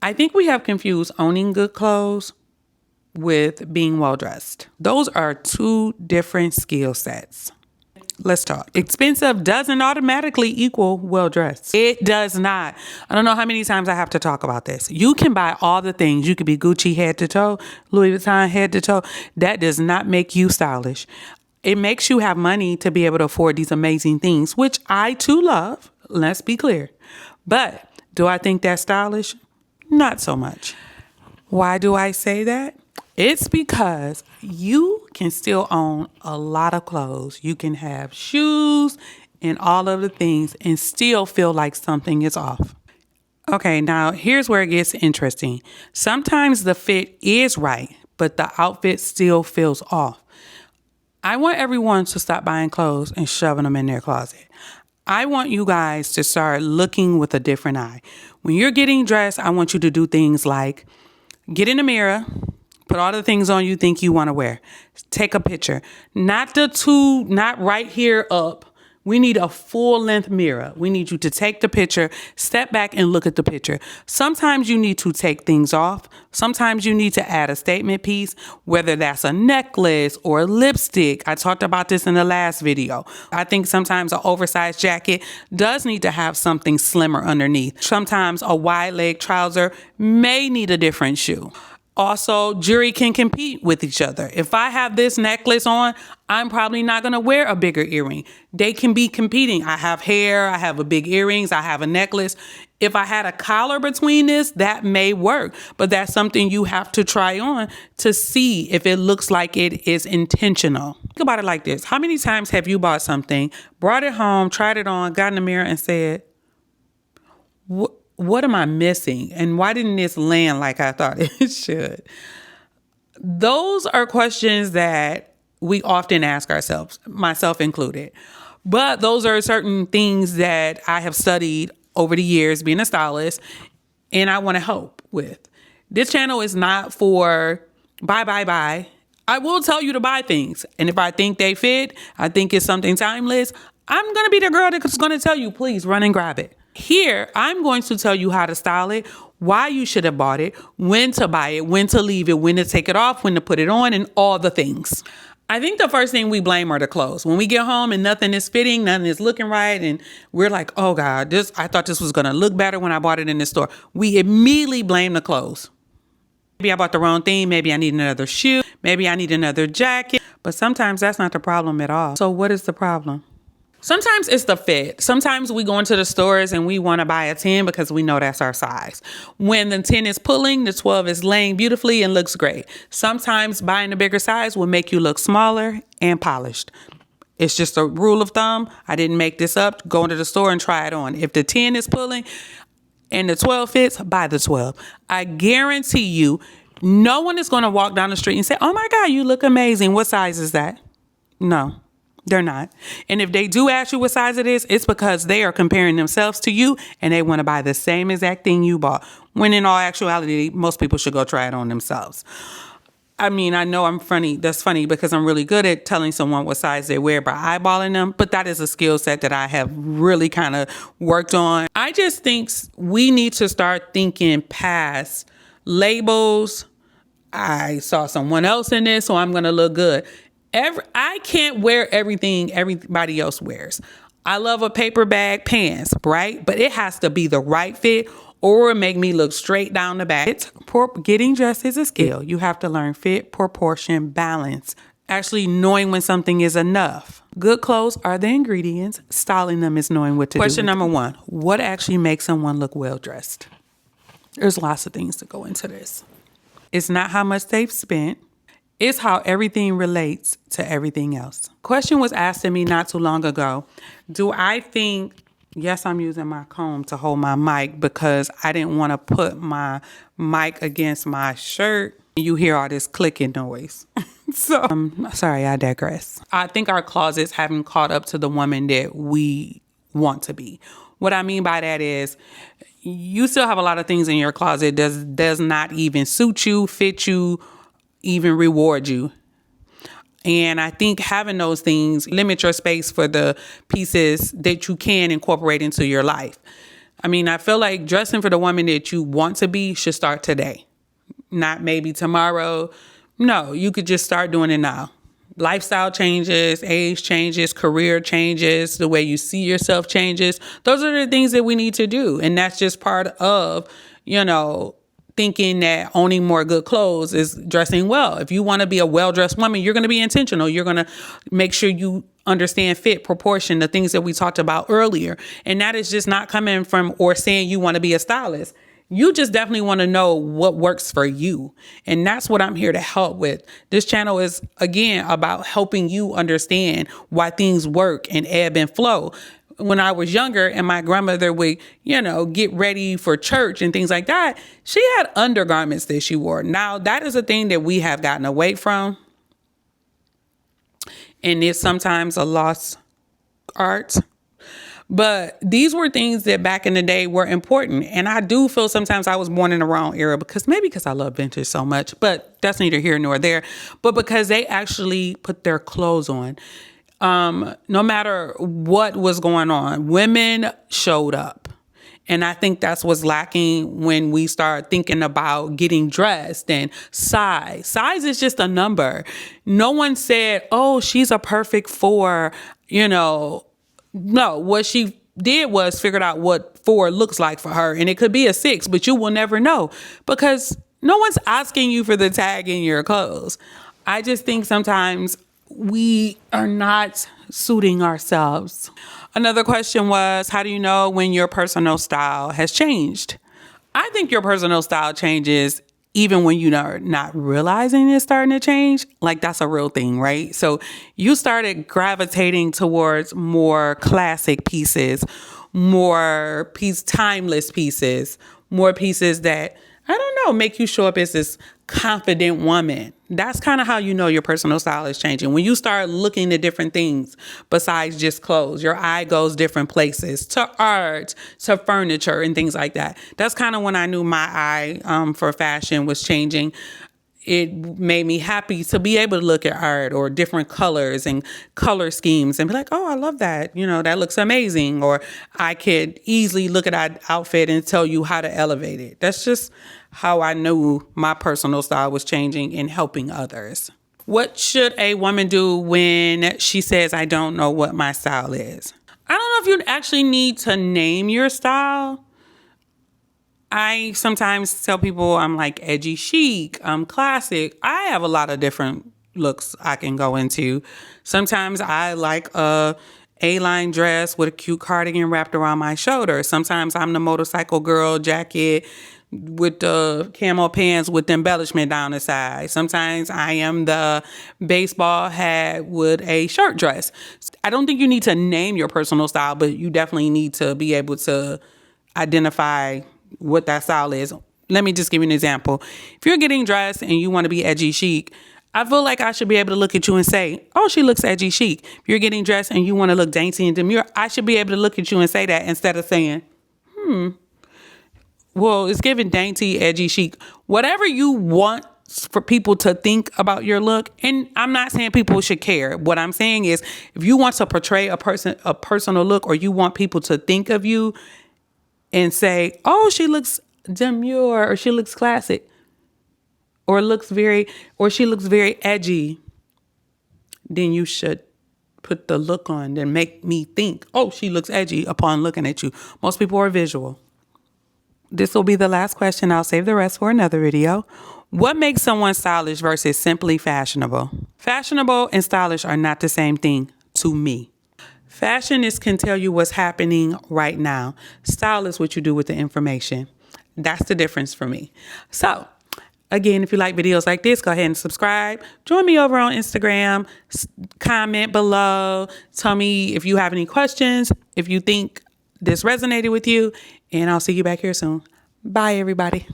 I think we have confused owning good clothes with being well dressed. Those are two different skill sets. Let's talk. Expensive doesn't automatically equal well dressed. It does not. I don't know how many times I have to talk about this. You can buy all the things. You could be Gucci head to toe, Louis Vuitton head to toe. That does not make you stylish. It makes you have money to be able to afford these amazing things, which I too love. Let's be clear. But do I think that's stylish? Not so much. Why do I say that? It's because you can still own a lot of clothes. You can have shoes and all of the things and still feel like something is off. Okay, now here's where it gets interesting. Sometimes the fit is right, but the outfit still feels off. I want everyone to stop buying clothes and shoving them in their closet. I want you guys to start looking with a different eye. When you're getting dressed, I want you to do things like get in the mirror, put all the things on you think you want to wear. Take a picture. Not right here up. We need a full length mirror. We need you to take the picture, step back and look at the picture. Sometimes you need to take things off. Sometimes you need to add a statement piece, whether that's a necklace or a lipstick. I talked about this in the last video. I think sometimes an oversized jacket does need to have something slimmer underneath. Sometimes a wide leg trouser may need a different shoe. Also, jewelry can compete with each other. If I have this necklace on, I'm probably not going to wear a bigger earring. They can be competing. I have hair, I have a big earrings, I have a necklace. If I had a collar between this, that may work. But that's something you have to try on to see if it looks like it is intentional. Think about it like this. How many times have you bought something, brought it home, tried it on, got in the mirror and said, what am I missing? And why didn't this land like I thought it should? Those are questions that we often ask ourselves, myself included. But those are certain things that I have studied over the years being a stylist and I want to help with. This channel is not for buy. I will tell you to buy things. And if I think they fit, I think it's something timeless, I'm going to be the girl that's going to tell you, please run and grab it. Here, I'm going to tell you how to style it, why you should have bought it, when to buy it, when to leave it, when to take it off, when to put it on, and all the things. I think the first thing we blame are the clothes. When we get home and nothing is fitting, nothing is looking right, and we're like, oh God, I thought this was going to look better when I bought it in the store. We immediately blame the clothes. Maybe I bought the wrong thing. Maybe I need another shoe. Maybe I need another jacket. But sometimes that's not the problem at all. So what is the problem? Sometimes it's the fit. Sometimes we go into the stores and we want to buy a 10 because we know that's our size. When the 10 is pulling, the 12 is laying beautifully and looks great. Sometimes buying a bigger size will make you look smaller and polished. It's just a rule of thumb. I didn't make this up. Go into the store and try it on. If the 10 is pulling and the 12 fits, buy the 12. I guarantee you, no one is going to walk down the street and say, oh my God, you look amazing. What size is that? No. They're not. And if they do ask you what size it is, it's because they are comparing themselves to you and they want to buy the same exact thing you bought. When in all actuality, most people should go try it on themselves. I mean, I know I'm funny. That's funny because I'm really good at telling someone what size they wear by eyeballing them. But that is a skill set that I have really kind of worked on. I just think we need to start thinking past labels. I saw someone else in this, so I'm going to look good. I can't wear everything everybody else wears. I love a paper bag pants, right? But it has to be the right fit or make me look straight down the back. Getting dressed is a skill. You have to learn fit, proportion, balance. Actually knowing when something is enough. Good clothes are the ingredients. Styling them is knowing what to do. Question number 1, what actually makes someone look well dressed? There's lots of things to go into this. It's not how much they've spent. It's how everything relates to everything else. Question was asked to me not too long ago. Do I think, yes, I'm using my comb to hold my mic because I didn't want to put my mic against my shirt. You hear all this clicking noise. So I'm sorry, I digress. I think our closets haven't caught up to the woman that we want to be. What I mean by that is you still have a lot of things in your closet that does not even suit you, fit you, even reward you. And I think having those things limit your space for the pieces that you can incorporate into your life. I mean, I feel like dressing for the woman that you want to be should start today, not maybe tomorrow. No, you could just start doing it now. Lifestyle changes, age changes, career changes, the way you see yourself changes. Those are the things that we need to do. And that's just part of, thinking that owning more good clothes is dressing well. If you want to be a well-dressed woman, you're going to be intentional. You're going to make sure you understand fit, proportion, the things that we talked about earlier. And that is just not coming from or saying you want to be a stylist. You just definitely want to know what works for you. And that's what I'm here to help with. This channel is, again, about helping you understand why things work and ebb and flow. When I was younger and my grandmother would, get ready for church and things like that, she had undergarments that she wore. Now, that is a thing that we have gotten away from. And it's sometimes a lost art. But these were things that back in the day were important. And I do feel sometimes I was born in the wrong era because I love vintage so much, but that's neither here nor there. But because they actually put their clothes on. No matter what was going on, women showed up. And I think that's what's lacking when we start thinking about getting dressed and size. Size is just a number. No one said, oh, she's a perfect 4, No, what she did was figured out what 4 looks like for her. And it could be a 6, but you will never know because no one's asking you for the tag in your clothes. I just think sometimes we are not suiting ourselves. Another question was, how do you know when your personal style has changed? I think your personal style changes even when you're not realizing it's starting to change. Like, that's a real thing, right? So you started gravitating towards more classic pieces, more timeless pieces, more pieces that, I don't know, make you show up as this confident woman. That's kind of how you know your personal style is changing. When you start looking at different things besides just clothes, your eye goes different places, to art, to furniture and things like that. That's kind of when I knew my eye for fashion was changing. It made me happy to be able to look at art or different colors and color schemes and be like, oh, I love that. That looks amazing. Or I could easily look at that outfit and tell you how to elevate it. That's just how I knew my personal style was changing and helping others. What should a woman do when she says, I don't know what my style is? I don't know if you actually need to name your style. I sometimes tell people I'm like edgy chic, I'm classic. I have a lot of different looks I can go into. Sometimes I like a A-line dress with a cute cardigan wrapped around my shoulder. Sometimes I'm the motorcycle girl jacket with the camo pants with the embellishment down the side. Sometimes I am the baseball hat with a shirt dress. I don't think you need to name your personal style, but you definitely need to be able to identify what that style is. Let me just give you an example. If you're getting dressed and you want to be edgy chic, I feel like I should be able to look at you and say, oh, she looks edgy chic. If you're getting dressed and you want to look dainty and demure, I should be able to look at you and say that instead of saying, well, it's giving dainty, edgy chic. Whatever you want for people to think about your look, and I'm not saying people should care. What I'm saying is, if you want to portray a personal look, or you want people to think of you and say, oh, she looks demure, or she looks classic, or she looks very edgy, then you should put the look on that make me think, oh, she looks edgy upon looking at you. Most people are visual. This will be the last question. I'll save the rest for another video. What makes someone stylish versus simply fashionable? Fashionable and stylish are not the same thing to me. Fashionist can tell you what's happening right now. Style is what you do with the information. That's the difference for me. So, again, if you like videos like this, go ahead and subscribe. Join me over on Instagram. Comment below. Tell me if you have any questions, if you think this resonated with you, and I'll see you back here soon. Bye, everybody.